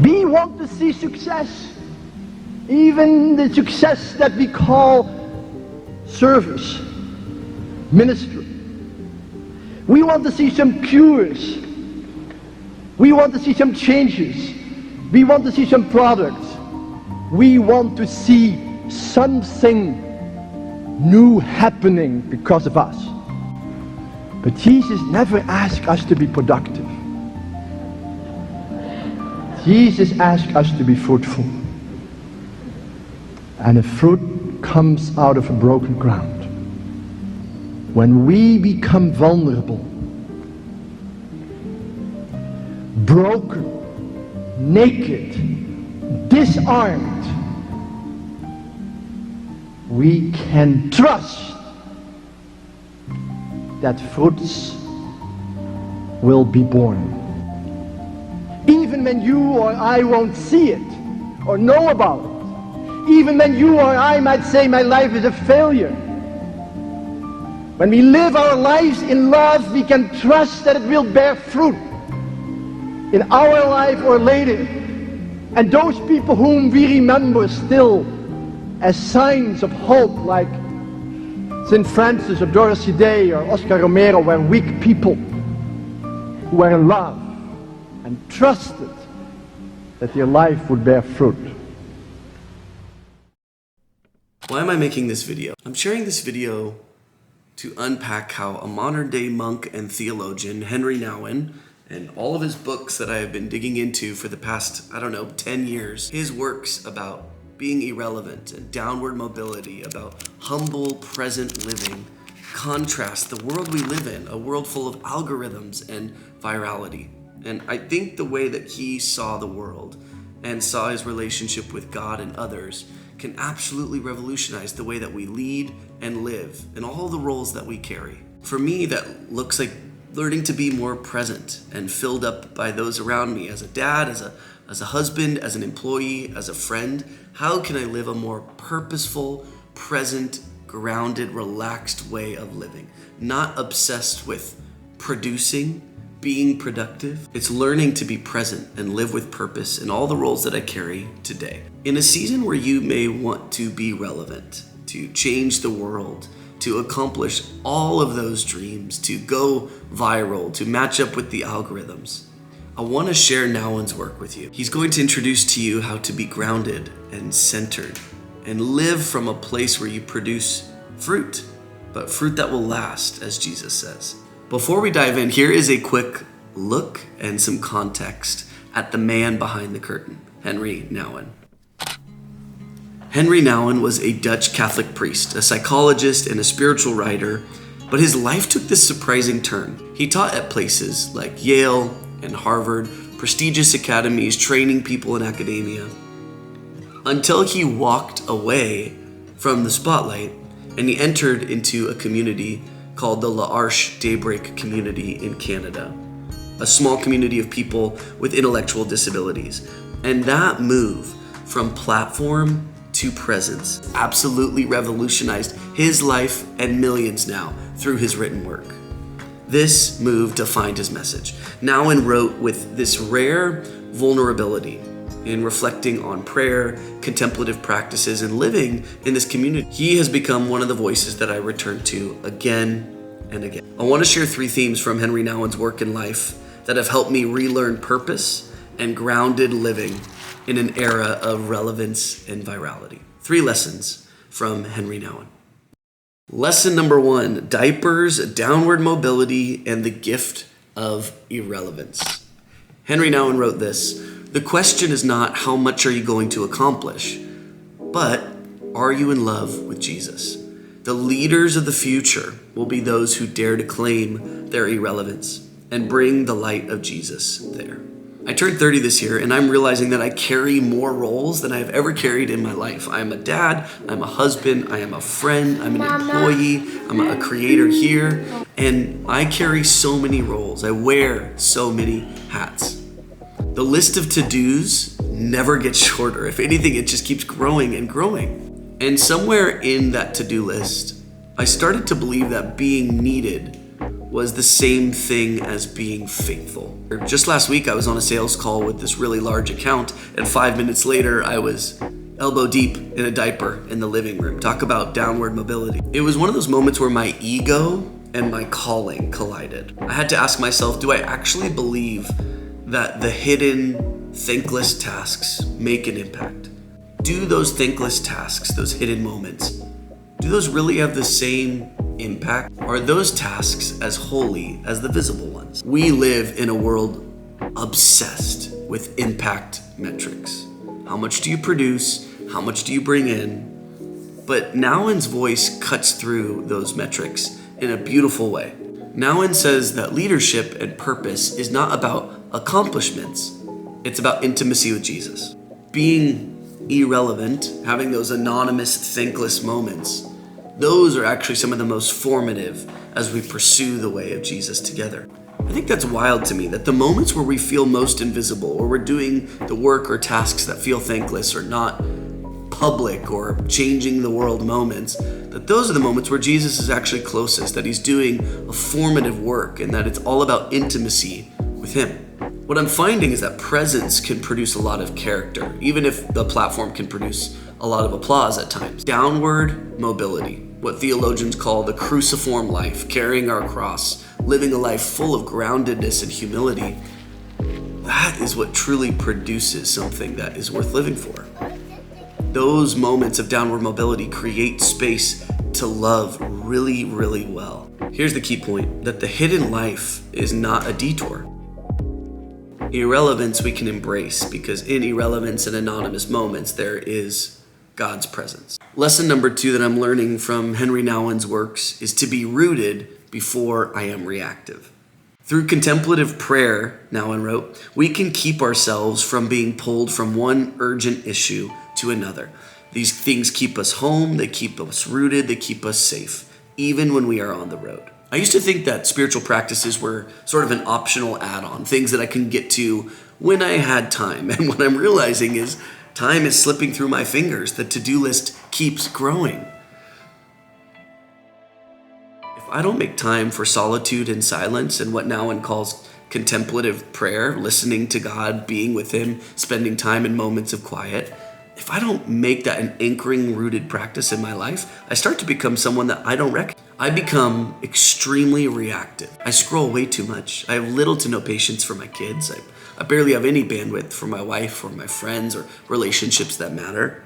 We want to see success, even the success that we call service, ministry. We want to see some cures. We want to see some changes. We want to see some products. We want to see something new happening because of us. But Jesus never asked us to be productive. Jesus asked us to be fruitful. And a fruit comes out of a broken ground. When we become vulnerable, broken, naked, disarmed, we can trust that fruits will be born. Even when you or I won't see it or know about it. Even when you or I might say my life is a failure. When we live our lives in love, we can trust that it will bear fruit in our life or later. And those people whom we remember still as signs of hope, like St. Francis or Dorothy Day or Oscar Romero, were weak people who were in love and trusted that their life would bear fruit. Why am I making this video? I'm sharing this video to unpack how a modern day monk and theologian, Henri Nouwen, and all of his books that I have been digging into for the past, 10 years, his works about being irrelevant and downward mobility, about humble present living, contrast the world we live in, a world full of algorithms and virality. And I think the way that he saw the world and saw his relationship with God and others can absolutely revolutionize the way that we lead and live and all the roles that we carry. For me, that looks like learning to be more present and filled up by those around me, as a dad, as a husband, as an employee, as a friend. How can I live a more purposeful, present, grounded, relaxed way of living? Not obsessed with producing, being productive. It's learning to be present and live with purpose in all the roles that I carry today. In a season where you may want to be relevant, to change the world, to accomplish all of those dreams, to go viral, to match up with the algorithms, I want to share Nouwen's work with you. He's going to introduce to you how to be grounded and centered and live from a place where you produce fruit, but fruit that will last, as Jesus says. Before we dive in, here is a quick look and some context at the man behind the curtain, Henri Nouwen. Henri Nouwen was a Dutch Catholic priest, a psychologist, and a spiritual writer, but his life took this surprising turn. He taught at places like Yale and Harvard, prestigious academies training people in academia, until he walked away from the spotlight and he entered into a community called the L'Arche Daybreak community in Canada, a small community of people with intellectual disabilities. And that move from platform to presence absolutely revolutionized his life and millions now through his written work. This move defined his message. Nouwen wrote with this rare vulnerability in reflecting on prayer, contemplative practices, and living in this community. He has become one of the voices that I return to again and again. I want to share 3 themes from Henri Nouwen's work and life that have helped me relearn purpose and grounded living in an era of relevance and virality. 3 lessons from Henri Nouwen. Lesson number 1, diapers, downward mobility, and the gift of irrelevance. Henri Nouwen wrote this: "The question is not how much are you going to accomplish, but are you in love with Jesus? The leaders of the future will be those who dare to claim their irrelevance and bring the light of Jesus there." I turned 30 this year, and I'm realizing that I carry more roles than I've ever carried in my life. I am a dad, I'm a husband, I am a friend, I'm an employee, I'm a creator here, and I carry so many roles. I wear so many hats. The list of to-dos never gets shorter. If anything, it just keeps growing and growing. And somewhere in that to-do list, I started to believe that being needed was the same thing as being faithful. Just last week, I was on a sales call with this really large account, and 5 minutes later, I was elbow deep in a diaper in the living room. Talk about downward mobility. It was one of those moments where my ego and my calling collided. I had to ask myself, do I actually believe that the hidden, thankless tasks make an impact? Do those thankless tasks, those hidden moments, do those really have the same impact? Are those tasks as holy as the visible ones? We live in a world obsessed with impact metrics. How much do you produce? How much do you bring in? But Nouwen's voice cuts through those metrics in a beautiful way. Nouwen says that leadership and purpose is not about accomplishments. It's about intimacy with Jesus. Being irrelevant, having those anonymous, thankless moments, those are actually some of the most formative as we pursue the way of Jesus together. I think that's wild to me, that the moments where we feel most invisible, or we're doing the work or tasks that feel thankless or not public or changing the world moments, that those are the moments where Jesus is actually closest, that he's doing a formative work, and that it's all about intimacy with him. What I'm finding is that presence can produce a lot of character, even if the platform can produce a lot of applause at times. Downward mobility, what theologians call the cruciform life, carrying our cross, living a life full of groundedness and humility, that is what truly produces something that is worth living for. Those moments of downward mobility create space to love really, really well. Here's the key point, that the hidden life is not a detour. Irrelevance we can embrace, because in irrelevance and anonymous moments, there is God's presence. Lesson number 2 that I'm learning from Henri Nouwen's works is to be rooted before I am reactive. Through contemplative prayer, Nouwen wrote, we can keep ourselves from being pulled from one urgent issue to another. These things keep us home, they keep us rooted, they keep us safe, even when we are on the road. I used to think that spiritual practices were sort of an optional add-on, things that I can get to when I had time. And what I'm realizing is time is slipping through my fingers. The to-do list keeps growing. If I don't make time for solitude and silence and what Nouwen calls contemplative prayer, listening to God, being with him, spending time in moments of quiet, if I don't make that an anchoring, rooted practice in my life, I start to become someone that I don't recognize. I become extremely reactive. I scroll way too much. I have little to no patience for my kids. I barely have any bandwidth for my wife or my friends or relationships that matter.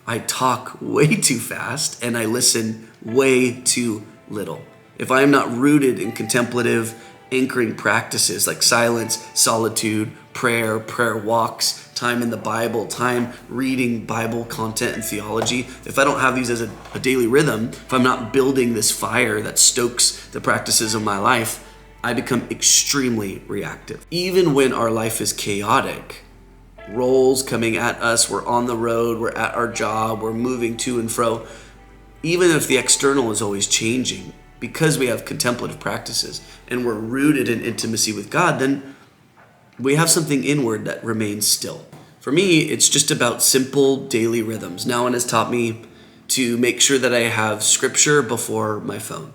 I talk way too fast and I listen way too little. If I am not rooted in contemplative, anchoring practices like silence, solitude, prayer walks, time in the Bible, time reading Bible content and theology, if I don't have these as a daily rhythm, if I'm not building this fire that stokes the practices of my life, I become extremely reactive. Even when our life is chaotic, roles coming at us, we're on the road, we're at our job, we're moving to and fro, even if the external is always changing, because we have contemplative practices and we're rooted in intimacy with God, then we have something inward that remains still. For me, it's just about simple daily rhythms. Nouwen has taught me to make sure that I have scripture before my phone,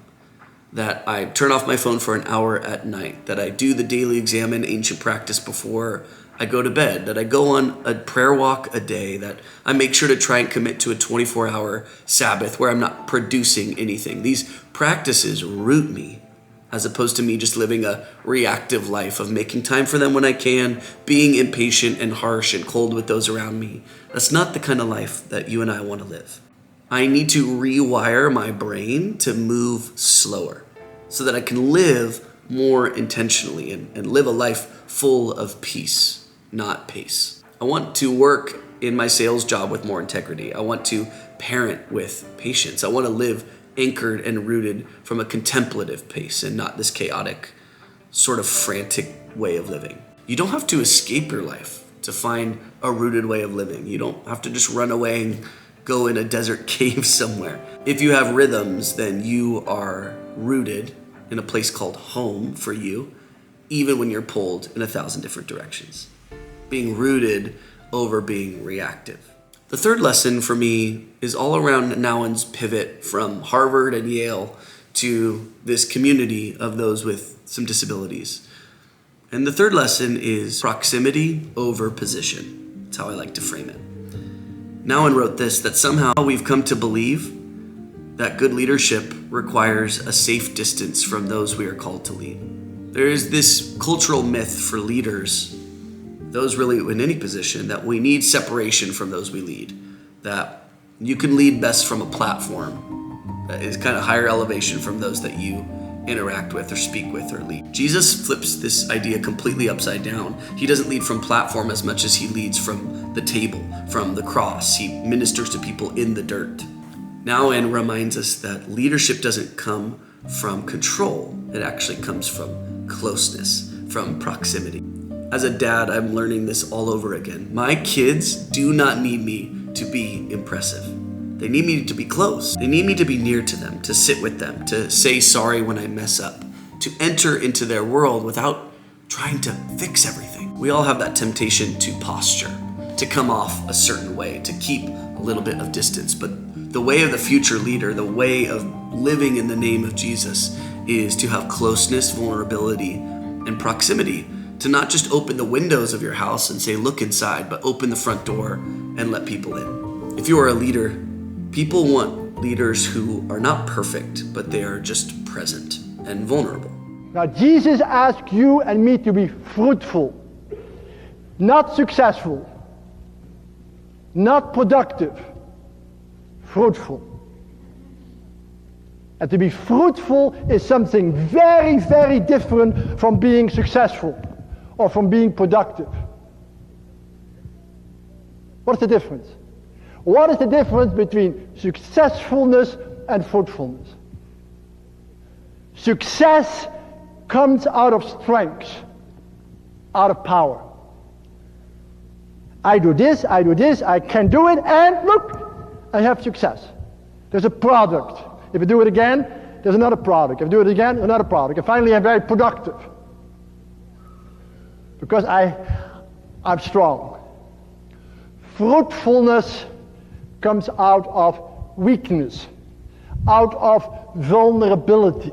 that I turn off my phone for an hour at night, that I do the daily examine ancient practice before I go to bed, that I go on a prayer walk a day, that I make sure to try and commit to a 24-hour Sabbath where I'm not producing anything. These practices root me, as opposed to me just living a reactive life of making time for them when I can, being impatient and harsh and cold with those around me. That's not the kind of life that you and I want to live. I need to rewire my brain to move slower so that I can live more intentionally and live a life full of peace, not pace. I want to work in my sales job with more integrity. I want to parent with patience. I want to live anchored and rooted from a contemplative pace and not this chaotic, sort of frantic way of living. You don't have to escape your life to find a rooted way of living. You don't have to just run away and go in a desert cave somewhere. If you have rhythms, then you are rooted in a place called home for you, even when you're pulled in 1,000 different directions. Being rooted over being reactive. The third lesson for me is all around Nouwen's pivot from Harvard and Yale to this community of those with some disabilities. And the third lesson is proximity over position. That's how I like to frame it. Nouwen wrote this, that somehow we've come to believe that good leadership requires a safe distance from those we are called to lead. There is this cultural myth for leaders, those really in any position, that we need separation from those we lead, that you can lead best from a platform that is kind of higher elevation from those that you interact with or speak with or lead. Jesus flips this idea completely upside down. He doesn't lead from platform as much as he leads from the table, from the cross. He ministers to people in the dirt. Nouwen reminds us that leadership doesn't come from control. It actually comes from closeness, from proximity. As a dad, I'm learning this all over again. My kids do not need me to be impressive. They need me to be close. They need me to be near to them, to sit with them, to say sorry when I mess up, to enter into their world without trying to fix everything. We all have that temptation to posture, to come off a certain way, to keep a little bit of distance. But the way of the future leader, the way of living in the name of Jesus, is to have closeness, vulnerability, and proximity. To not just open the windows of your house and say, look inside, but open the front door and let people in. If you are a leader, people want leaders who are not perfect, but they are just present and vulnerable. Now Jesus asks you and me to be fruitful, not successful, not productive, fruitful. And to be fruitful is something very, very different from being successful or from being productive. What's the difference? What is the difference between successfulness and fruitfulness? Success comes out of strength, out of power. I do this, I can do it, and look, I have success. There's a product. If I do it again, there's another product. If I do it again, another product. And finally, I'm very productive. Because I'm strong. Fruitfulness comes out of weakness, out of vulnerability.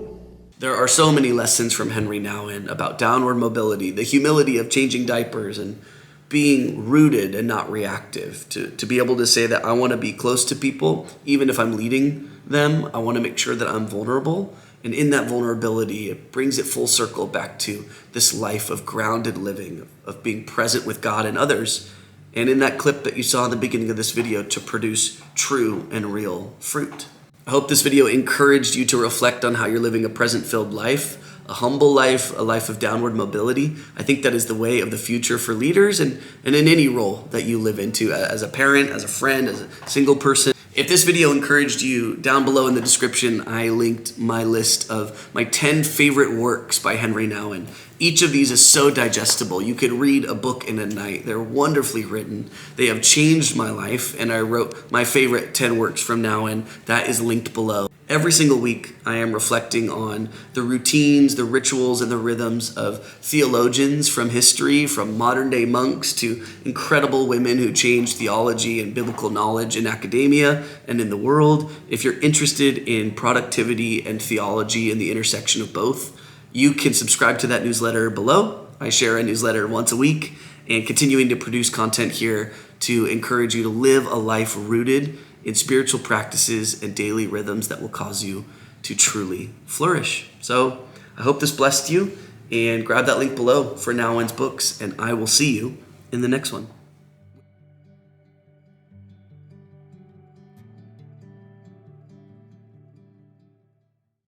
There are so many lessons from Henri Nouwen about downward mobility, the humility of changing diapers and being rooted and not reactive, to be able to say that I want to be close to people, even if I'm leading them. I want to make sure that I'm vulnerable. And in that vulnerability, it brings it full circle back to this life of grounded living, of being present with God and others. And in that clip that you saw in the beginning of this video, to produce true and real fruit. I hope this video encouraged you to reflect on how you're living a present-filled life, a humble life, a life of downward mobility. I think that is the way of the future for leaders and in any role that you live into, as a parent, as a friend, as a single person. If this video encouraged you, down below in the description, I linked my list of my 10 favorite works by Henri Nouwen. Each of these is so digestible. You could read a book in a night. They're wonderfully written. They have changed my life, and I wrote my favorite 10 works from Nouwen. That is linked below. Every single week, I am reflecting on the routines, the rituals, and the rhythms of theologians from history, from modern-day monks to incredible women who changed theology and biblical knowledge in academia and in the world. If you're interested in productivity and theology and the intersection of both, you can subscribe to that newsletter below. I share a newsletter once a week and continuing to produce content here to encourage you to live a life rooted in spiritual practices and daily rhythms that will cause you to truly flourish. So I hope this blessed you, and grab that link below for Nouwen's books, and I will see you in the next one.